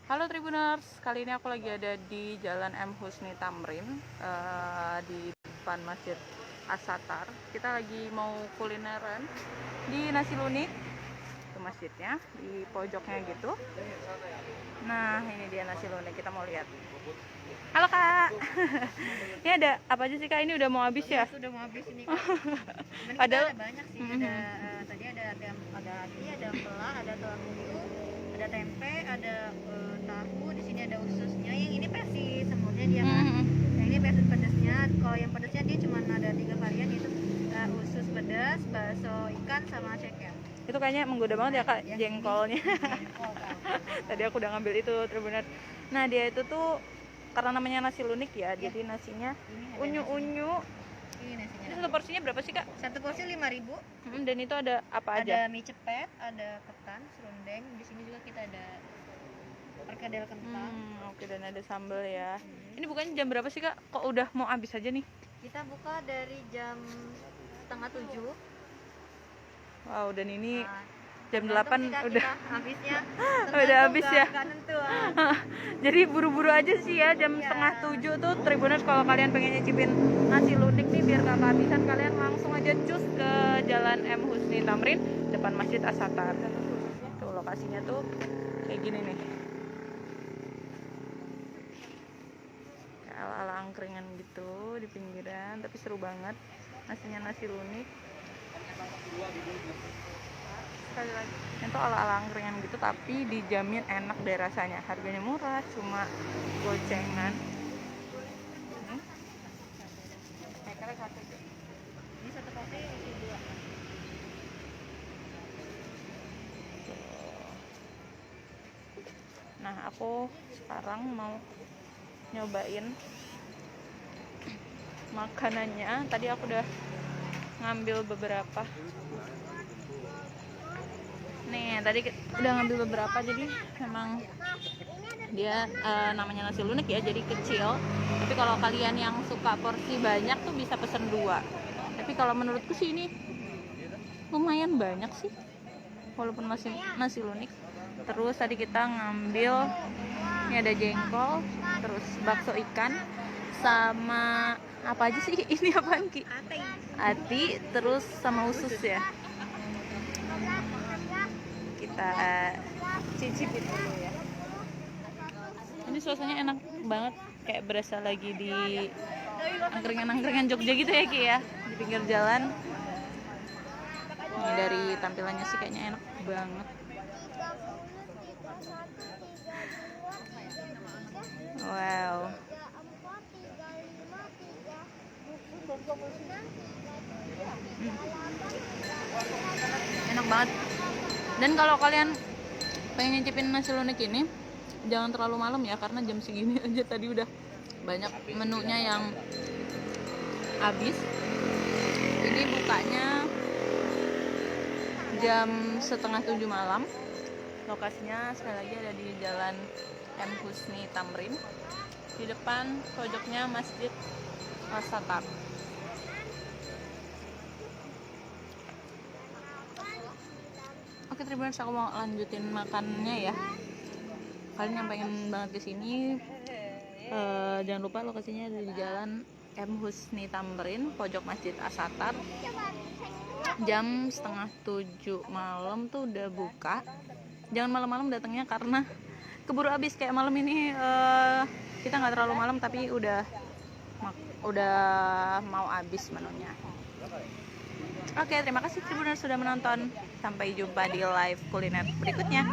Halo Tribuners, kali ini aku lagi ada di Jalan M. Husni Tamrin, di depan Masjid As-Satar. Kita lagi mau kulineran di Nasi Lunik, ke masjidnya, di pojoknya gitu. Nah, ini dia Nasi Lunik, kita mau lihat. Halo Kak, ini ada apa aja sih Kak? Ini udah mau habis ya? Sudah mau habis ini Kak. Padahal Ada banyak sih, tadi ada hati, ada ampela, ada tulang puyuh, ada tempe, ada tahu, di sini ada ususnya. Yang ini versi semurnya dia kan. Yang ini versi pedasnya. Kalau yang pedasnya dia cuma ada 3 varian, itu usus pedas, bakso ikan sama ceker. Itu kayaknya menggoda banget ya Kak, Ya, jengkolnya. Jengkol, Kak. Tadi aku udah ngambil itu Tribuners. Nah, dia itu tuh karena namanya nasi lunik ya, jadi nasinya Ini ada unyu-unyu. Ini nasinya. Ini satu porsinya berapa sih Kak? Satu porsi 5.000. Dan itu ada apa aja? Ada mie cepet, ada ketan, serundeng. Di sini juga kita ada perkedel kentang. Oke, dan ada sambal ya. Ini bukannya jam berapa sih Kak? Kok udah mau habis aja nih? Kita buka dari jam setengah 7. Wow, dan ini jam Tergantung 8 sih, Kak, udah kita habisnya. udah habis ya. Nggak nentu. Jadi buru-buru aja sih ya, jam Iya. setengah 7 tuh Tribuners. Kalau kalian pengen nyicipin nasi lunik nih biar gak kehabisan, kalian langsung aja cus ke Jalan M. Husni Tamrin, depan Masjid As-Satar. Tuh lokasinya tuh kayak gini nih, ala-ala angkringan gitu di pinggiran, tapi seru banget. Nasinya nasi lunik. Sekali lagi, itu ala-ala angkringan gitu, tapi dijamin enak deh rasanya. Harganya murah, cuma gocengan. Ini satu porsi isi 2. Nah, aku sekarang mau nyobain makanannya. Tadi aku udah ngambil beberapa. Nih, tadi udah ngambil beberapa, jadi memang dia namanya nasi lunik ya, jadi kecil. Tapi kalau kalian yang suka porsi banyak tuh bisa pesen 2. Tapi kalau menurutku sih ini lumayan banyak sih, walaupun masih nasi lunik. Terus tadi kita ngambil, ini ada jengkol, terus bakso ikan, sama apa aja sih? Ini apaan Ki? Ati, terus sama usus ya. Kita cicipin dulu ya. Ini suasananya enak banget, kayak berasa lagi di angkringan-angkringan Jogja gitu ya Ki ya, di pinggir jalan. Ini dari tampilannya sih kayaknya enak banget. Wow. Enak banget. Dan kalau kalian pengen nyicipin nasi lunik ini, jangan terlalu malam ya, karena jam segini aja tadi udah banyak menunya yang habis. Ini bukanya jam setengah 7 malam. Lokasinya sekali lagi ada di Jalan M. Husni Tamrin, di depan pojoknya Masjid As-Satar. Oke Tribuners, aku mau lanjutin makannya ya. Kalian yang pengen banget kesini, jangan lupa lokasinya ada di Jalan M. Husni Tamrin, pojok Masjid As-Satar. Jam setengah 7 malam tuh udah buka. Jangan malam-malam datangnya karena keburu habis. Kayak malam ini kita nggak terlalu malam, tapi udah mau habis menunya. Oke, terima kasih Tribuners sudah menonton. Sampai jumpa di live kuliner berikutnya.